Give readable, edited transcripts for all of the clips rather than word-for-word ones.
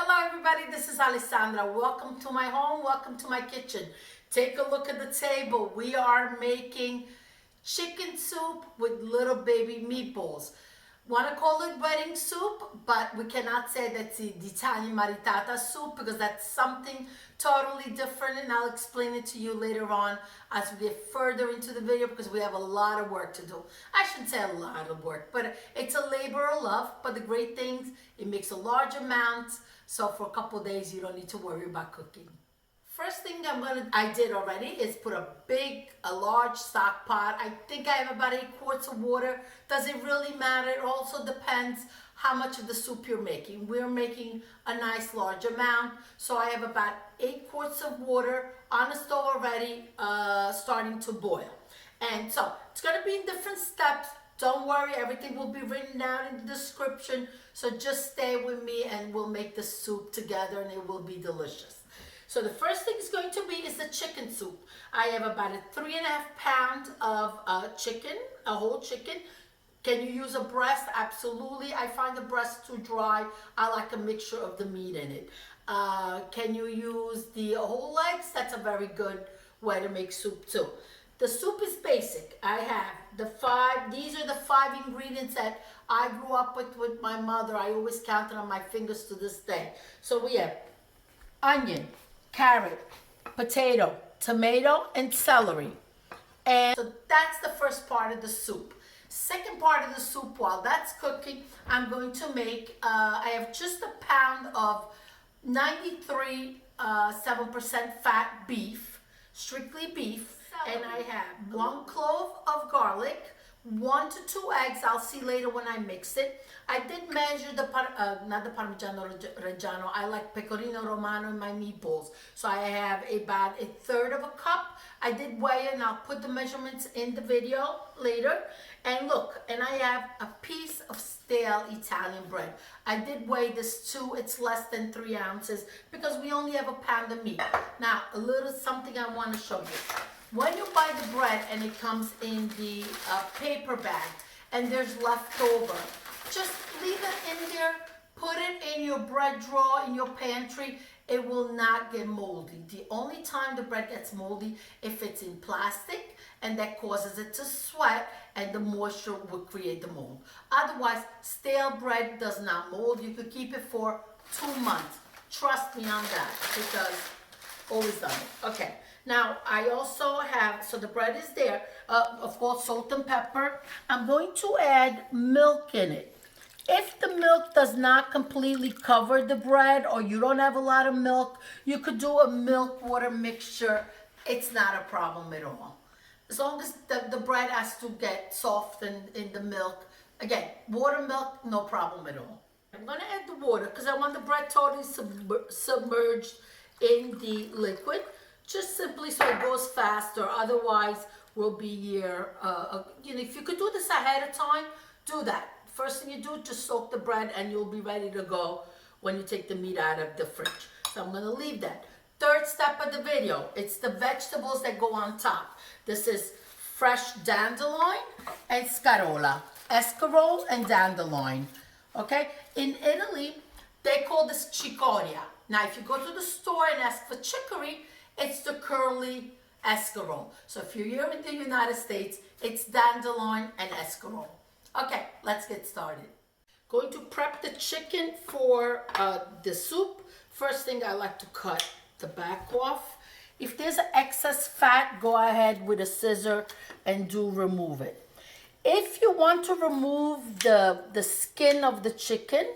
Hello everybody, this is Alessandra. Welcome to my home, welcome to my kitchen. Take a look at the table. We are making chicken soup with little baby meatballs. Want to call it wedding soup, but we cannot say that's the Italian maritata soup because that's something totally different, and I'll explain it to you later on as we get further into the video because we have a lot of work to do. I shouldn't say a lot of work, but it's a labor of love. But the great things, it makes a large amount, so for a couple of days you don't need to worry about cooking. First thing I did already is put a large stock pot. I think I have about 8 quarts of water. Does it really matter? It also depends how much of the soup you're making. We're making a nice large amount. So I have about 8 quarts of water on the stove already, starting to boil. And so it's gonna be in different steps. Don't worry, everything will be written down in the description. So just stay with me and we'll make the soup together and it will be delicious. So the first thing is going to be is the chicken soup. I have about a 3.5 pounds of chicken, a whole chicken. Can you use a breast? Absolutely. I find the breast too dry. I like a mixture of the meat in it. Can you use the whole legs? That's a very good way to make soup too. The soup is basic. I have these are the 5 ingredients that I grew up with my mother. I always count it on my fingers to this day. So we have onion, carrot, potato, tomato, and celery. And so that's the first part of the soup. Second part of the soup, while that's cooking, I'm going to make, I have just a pound of 93.7% fat beef, strictly beef, and I have 1 clove of garlic, 1 to 2 eggs. I'll see later when I mix it. I did measure not the Parmigiano Reggiano. I like pecorino romano in my meatballs. So I have about 1/3 of a cup. I did weigh it, and I'll put the measurements in the video later. And look, and I have a piece of stale Italian bread. I did weigh this too. It's less than 3 ounces because we only have a pound of meat. Now, a little something I want to show you. When you buy the bread and it comes in the paper bag and there's leftover, just leave it in there, put it in your bread drawer, in your pantry. It will not get moldy. The only time the bread gets moldy if it's in plastic, and that causes it to sweat and the moisture will create the mold. Otherwise, stale bread does not mold. You could keep it for 2 months. Trust me on that because always done it. Okay. Now, I also have, so the bread is there, of course, salt and pepper. I'm going to add milk in it. If the milk does not completely cover the bread or you don't have a lot of milk, you could do a milk-water mixture. It's not a problem at all. As long as the bread has to get softened in the milk. Again, water milk, no problem at all. I'm going to add the water because I want the bread totally submerged in the liquid. Just simply so it goes faster. Otherwise, we'll be here. If you could do this ahead of time, do that. First thing you do, just soak the bread and you'll be ready to go when you take the meat out of the fridge. So I'm going to leave that. Third step of the video, it's the vegetables that go on top. This is fresh dandelion and escarole and dandelion. Okay? In Italy, they call this cicoria. Now, if you go to the store and ask for chicory, it's the curly escarole. So if you're here in the United States, it's dandelion and escarole. Okay, let's get started. Going to prep the chicken for the soup. First thing, I like to cut the back off. If there's excess fat, go ahead with a scissor and remove it. If you want to remove the skin of the chicken,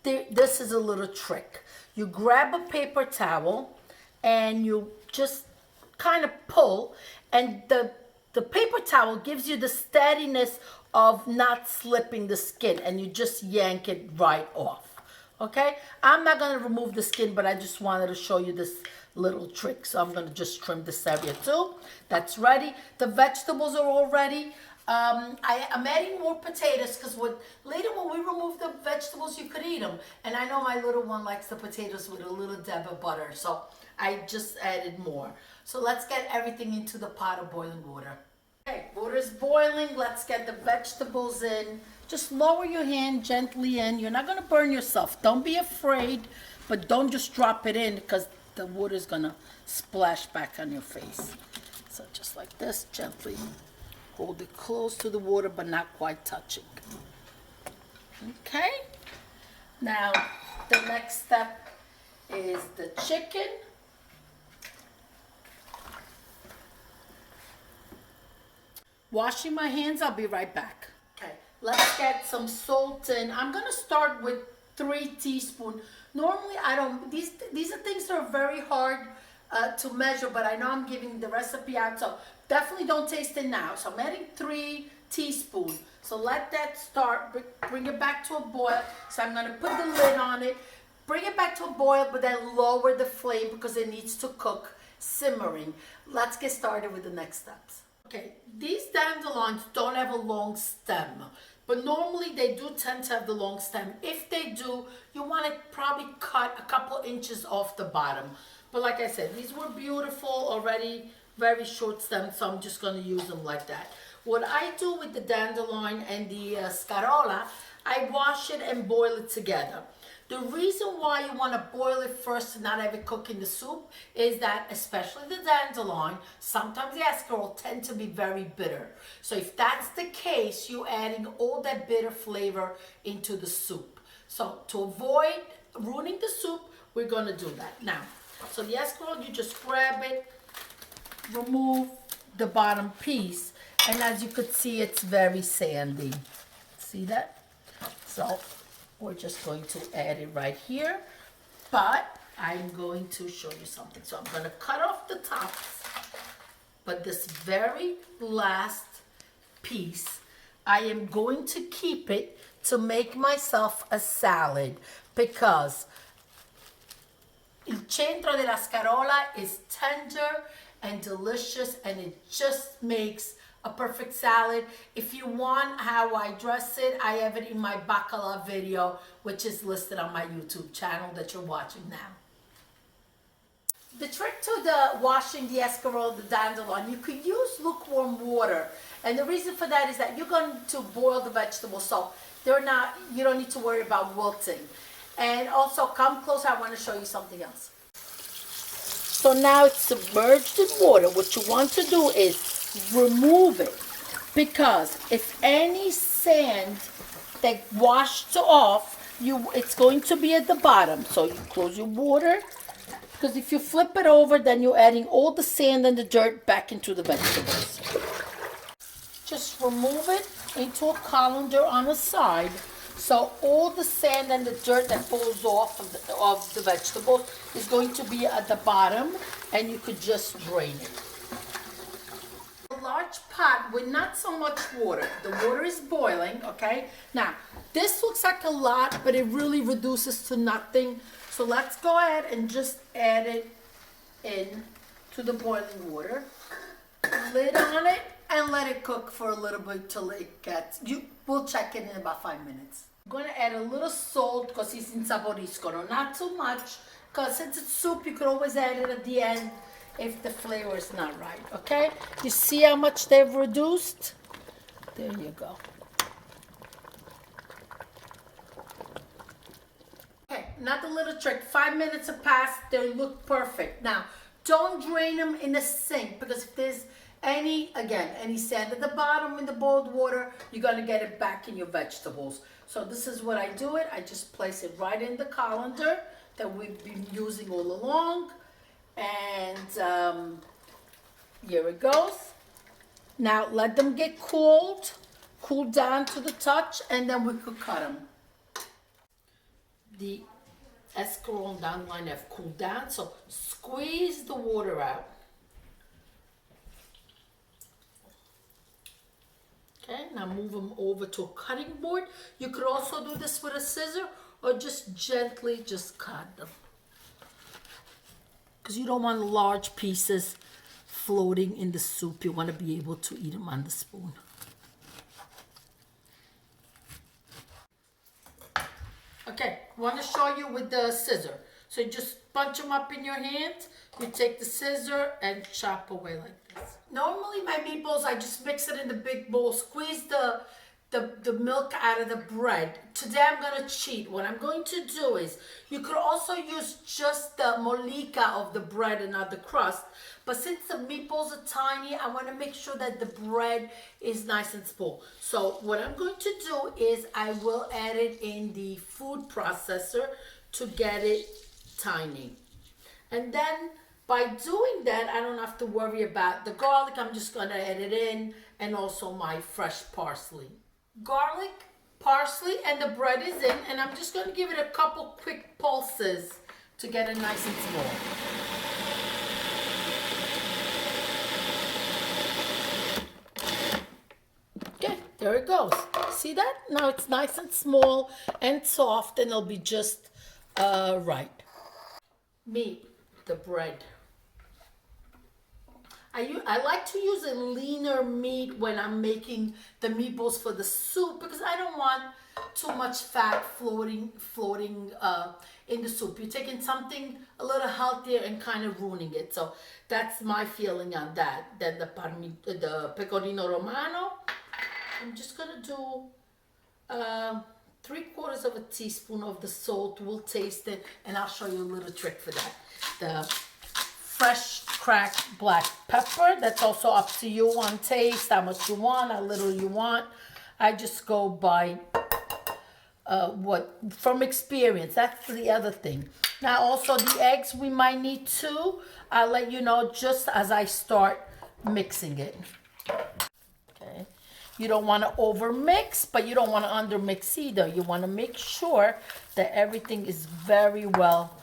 this is a little trick. You grab a paper towel and you just kind of pull, and the paper towel gives you the steadiness of not slipping the skin, and you just yank it right off. Okay, I'm not going to remove the skin, but I just wanted to show you this little trick. So I'm going to just trim this area too. That's ready. The vegetables are all ready. I'm adding more potatoes because later when we remove the vegetables, you could eat them. And I know my little one likes the potatoes with a little dab of butter, so I just added more. So let's get everything into the pot of boiling water. Okay, water's boiling. Let's get the vegetables in. Just lower your hand gently in. You're not gonna burn yourself. Don't be afraid, but don't just drop it in because the water's gonna splash back on your face. So just like this, gently hold it close to the water, but not quite touching. Okay? Now, the next step is the chicken. Washing my hands, I'll be right back. Okay, let's get some salt in. I'm gonna start with 3 teaspoons. Normally I don't, these are things that are very hard to measure, but I know I'm giving the recipe out, so definitely don't taste it now. So I'm adding 3 teaspoons. So let that start, bring it back to a boil. So I'm gonna put the lid on it, bring it back to a boil, but then lower the flame because it needs to cook, simmering. Let's get started with the next steps. Okay, these dandelions don't have a long stem, but normally they do tend to have the long stem. If they do, you want to probably cut a couple inches off the bottom. But like I said, these were beautiful already, very short stem, so I'm just going to use them like that. What I do with the dandelion and the escarole, I wash it and boil it together. The reason why you want to boil it first and not have it cook in the soup is that, especially the dandelion, sometimes the escarole tend to be very bitter. So if that's the case, you're adding all that bitter flavor into the soup. So to avoid ruining the soup, we're going to do that. Now, so the escarole, you just grab it, remove the bottom piece, and as you could see, it's very sandy. See that? So we're just going to add it right here, but I'm going to show you something. So I'm going to cut off the tops, but this very last piece, I am going to keep it to make myself a salad, because il centro della scarola is tender and delicious, and it just makes a perfect salad. If you want how I dress it, I have it in my bacala video, which is listed on my YouTube channel that you're watching now. The trick to the washing the escarole, the dandelion, you could use lukewarm water. And the reason for that is that you're going to boil the vegetables, so you don't need to worry about wilting. And also, come closer, I want to show you something else. So now it's submerged in water. What you want to do is remove it, because if any sand that washed off, it's going to be at the bottom. So you close your water, because if you flip it over, then you're adding all the sand and the dirt back into the vegetables. Just remove it into a colander on the side, so all the sand and the dirt that falls off of the vegetables is going to be at the bottom, and you could just drain it. Large pot with not so much water. The water is boiling, okay? Now, this looks like a lot, but it really reduces to nothing. So let's go ahead and just add it in to the boiling water. Lid on it and let it cook for a little bit till it gets, we'll check it in about 5 minutes. I'm going to add a little salt così si insaporiscono. Not too much, because since it's soup, you could always add it at the end if the flavor is not right, okay? You see how much they've reduced? There you go. Okay, another little trick. 5 minutes have passed, they look perfect. Now, don't drain them in the sink, because if there's any sand at the bottom in the boiled water, you're gonna get it back in your vegetables. So this is what I do it. I just place it right in the colander that we've been using all along. And here it goes. Now let them get cool down to the touch, and then we could cut them. The escarole and dandelion have cooled down, so squeeze the water out. Okay, now move them over to a cutting board. You could also do this with a scissor, or just gently just cut them, because you don't want large pieces floating in the soup. You want to be able to eat them on the spoon. Okay, I want to show you with the scissor. So you just bunch them up in your hand. You take the scissor and chop away like this. normally my meatballs, I just mix it in the big bowl, squeeze the milk out of the bread. Today I'm gonna cheat. What I'm going to do is, you could also use just the molica of the bread and not the crust. But since the meatballs are tiny, I wanna make sure that the bread is nice and small. So what I'm going to do is I will add it in the food processor to get it tiny. And then by doing that, I don't have to worry about the garlic. I'm just gonna add it in, and also my fresh parsley. Garlic, parsley, and the bread is in, and I'm just gonna give it a couple quick pulses to get it nice and small. Okay, there it goes. See that? Now it's nice and small and soft, and it'll be just right. Meat, the bread. I like to use a leaner meat when I'm making the meatballs for the soup, because I don't want too much fat floating in the soup. You're taking something a little healthier and kind of ruining it. So that's my feeling on that. Then the pecorino romano, I'm just gonna do 3/4 of a teaspoon of the salt. We'll taste it, and I'll show you a little trick for that. The fresh cracked black pepper, that's also up to you on taste, how much you want, how little you want. I just go by from experience. That's the other thing. Now also the eggs, we might need two. I'll let you know just as I start mixing it. Okay. You don't want to over mix, but you don't want to under mix either. You want to make sure that everything is very well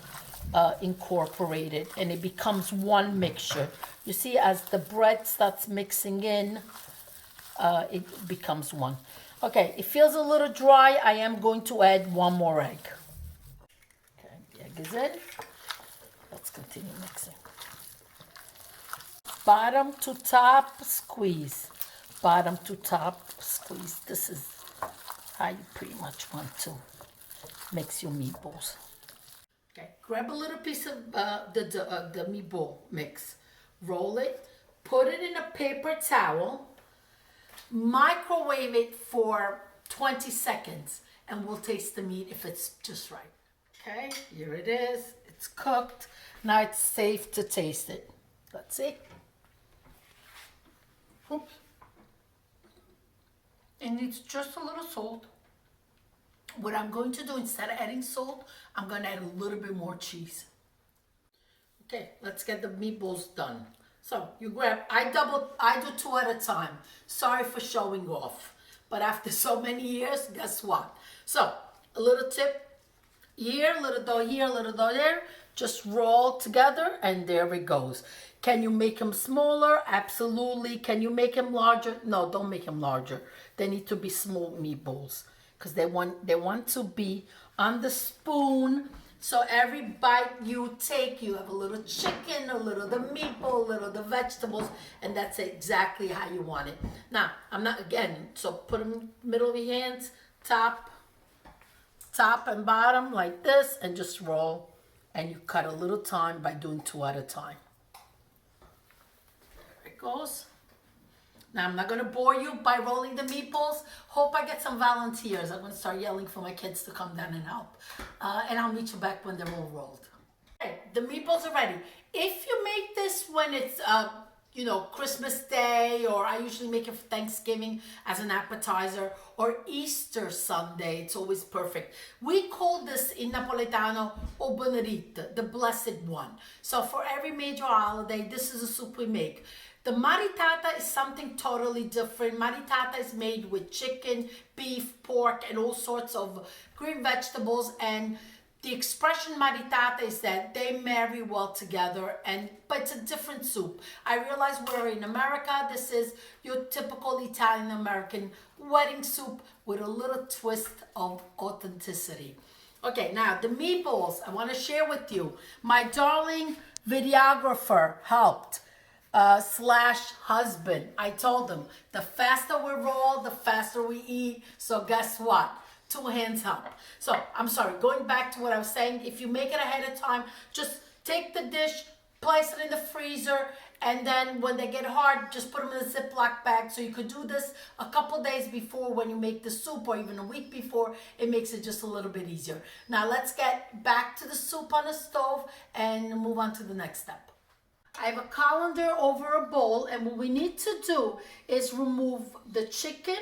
incorporated and it becomes one mixture. You see, as the bread starts mixing in, it becomes one. Okay, it feels a little dry. I am going to add one more egg. Okay, the egg is in. Let's continue mixing. Bottom to top squeeze. Bottom to top squeeze. This is how you pretty much want to mix your meatballs. Okay, grab a little piece of the meatball mix, roll it, put it in a paper towel, microwave it for 20 seconds, and we'll taste the meat if it's just right. Okay, here it is. It's cooked. Now it's safe to taste it. Let's see. Oops. It needs just a little salt. What I'm going to do, instead of adding salt, I'm going to add a little bit more cheese. Okay, let's get the meatballs done. So you grab, I do 2 at a time. Sorry for showing off, but after so many years, guess what? So a little tip here, a little dough here, a little dough there. Just roll together, and there it goes. Can you make them smaller? Absolutely. Can you make them larger? No, don't make them larger. They need to be small meatballs, because they want to be on the spoon. So every bite you take, you have a little chicken, a little the meatball, a little the vegetables, and that's exactly how you want it. Now, I'm not, again, so put them in the middle of your hands, top and bottom like this, and just roll. And you cut a little time by doing 2 at a time. There it goes. Now, I'm not going to bore you by rolling the meatballs. Hope I get some volunteers. I'm going to start yelling for my kids to come down and help. And I'll meet you back when they're all rolled. Okay, the meatballs are ready. If you make this when it's, Christmas Day, or I usually make it for Thanksgiving as an appetizer, or Easter Sunday, it's always perfect. We call this in Napoletano o Benedetto, the blessed one. So for every major holiday, this is a soup we make. The maritata is something totally different. Maritata is made with chicken, beef, pork, and all sorts of green vegetables. And the expression maritata is that they marry well together, but it's a different soup. I realize we're in America. This is your typical Italian-American wedding soup with a little twist of authenticity. Okay, now the meatballs, I want to share with you. My darling videographer helped. /husband. I told him, the faster we roll, the faster we eat. So guess what? 2 hands up. So I'm sorry, going back to what I was saying, if you make it ahead of time, just take the dish, place it in the freezer, And then when they get hard, just put them in a Ziploc bag. So you could do this a couple days before when you make the soup, or even a week before. It makes it just a little bit easier. Now let's get back to the soup on the stove and move on to the next step. I have a colander over a bowl, and what we need to do is remove the chicken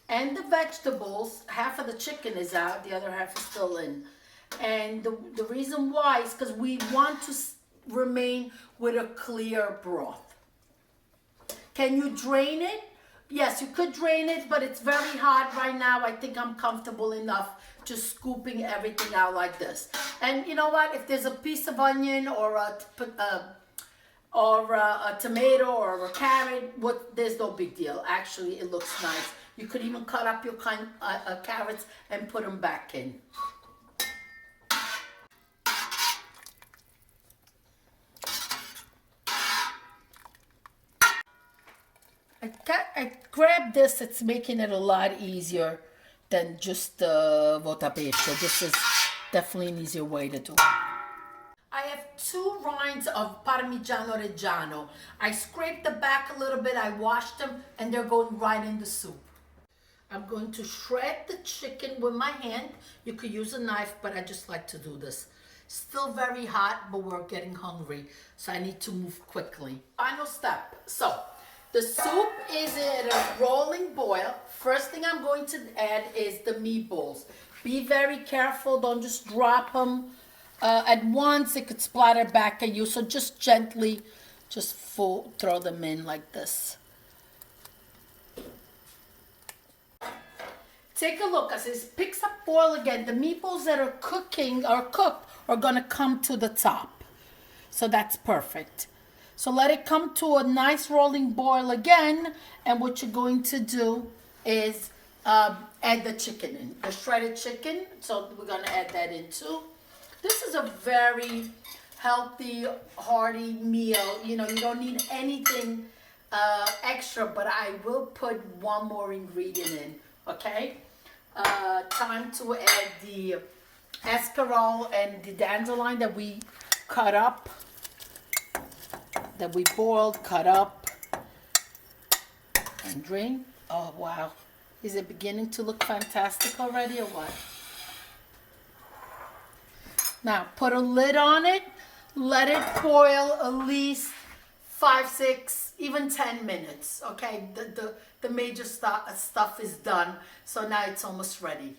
and the vegetables. Half of the chicken is out, the other half is still in. And the reason why is because we want to remain with a clear broth. Can you drain it? Yes, you could drain it, but it's very hot right now. I think I'm comfortable enough just scooping everything out like this. And you know what? If there's a piece of onion or a tomato or a carrot, there's no big deal. Actually, it looks nice. You could even cut up your carrots and put them back in. I grabbed this. It's making it a lot easier than just the votapecho. This is definitely an easier way to do it. I have 2 rinds of Parmigiano Reggiano. I scraped the back a little bit. I washed them, and they're going right in the soup. I'm going to shred the chicken with my hand. You could use a knife, but I just like to do this. Still very hot, but we're getting hungry, so I need to move quickly. Final step. So the soup is at a rolling boil. First thing I'm going to add is the meatballs. Be very careful. Don't just drop them at once. It could splatter back at you. So just gently, just throw them in like this. Take a look as it picks up boil again. The meatballs that are cooked are going to come to the top. So that's perfect. So let it come to a nice rolling boil again. And what you're going to do is add the chicken in, the shredded chicken. So we're going to add that in too. This is a very healthy, hearty meal. You know, you don't need anything extra, but I will put one more ingredient in, okay? Time to add the escarole and the dandelion that we cut up. That we boiled, cut up, and drain. Oh, wow. Is it beginning to look fantastic already or what? Now, put a lid on it. Let it boil at least 5, 6, even 10 minutes, okay? The major stuff is done, so now it's almost ready.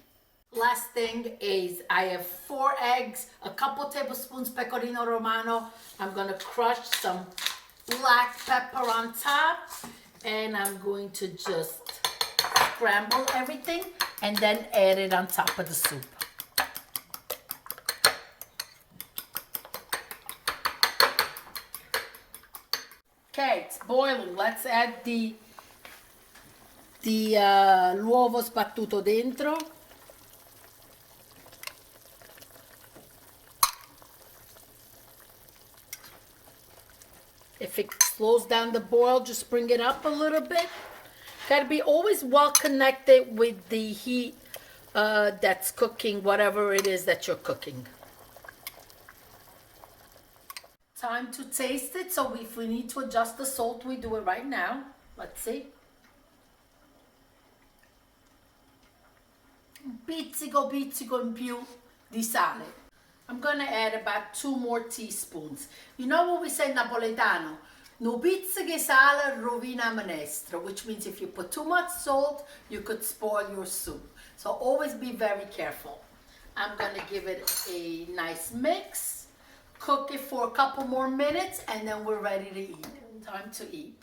Last thing is I have 4 eggs, a couple tablespoons pecorino romano. I'm gonna crush some black pepper on top, and I'm going to just scramble everything and then add it on top of the soup. Okay, it's boiling. Let's add the l'uovo sbattuto dentro. If it slows down the boil, just bring it up a little bit. Got to be always well connected with the heat that's cooking, whatever it is that you're cooking. Time to taste it. So if we need to adjust the salt, we do it right now. Let's see. Un pizzico in più di sale. I'm gonna add about 2 more teaspoons. You know what we say in Napoletano? No pizzica di sale rovina minestra, which means if you put too much salt, you could spoil your soup. So always be very careful. I'm gonna give it a nice mix, cook it for a couple more minutes, and then we're ready to eat. Time to eat.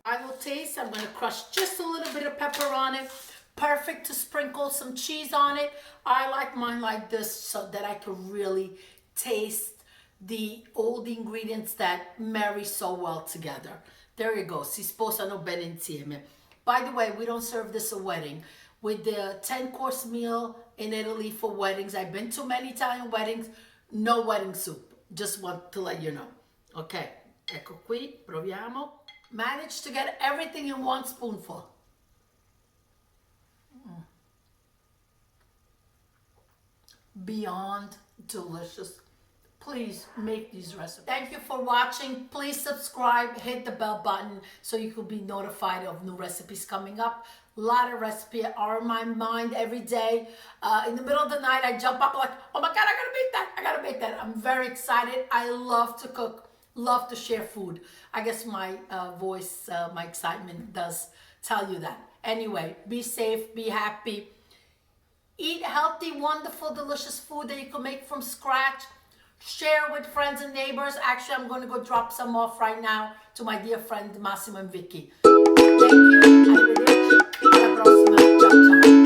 I will taste. I'm going to crush just a little bit of pepper on it. Perfect to sprinkle some cheese on it. I like mine like this so that I can really taste all the ingredients that marry so well together. There you go. Si sposano bene insieme. By the way, we don't serve this at wedding. With the 10-course meal in Italy for weddings, I've been to many Italian weddings, no wedding soup. Just want to let you know. Ok, ecco qui, proviamo. Managed to get everything in one spoonful. Beyond delicious. Please make these recipes. Thank you for watching. Please subscribe, hit the bell button so you can be notified of new recipes coming up. A lot of recipes are in my mind every day. In the middle of the night, I jump up like, oh my God, I gotta make that. I gotta make that. I'm very excited. I love to cook, love to share food. I guess my voice, my excitement does tell you that. Anyway, be safe, be happy. Eat healthy, wonderful, delicious food that you can make from scratch. Share with friends and neighbors. Actually, I'm going to go drop some off right now to my dear friend Massimo and Vicky. Thank you. Arrivederci. Alla prossima. Ciao, ciao.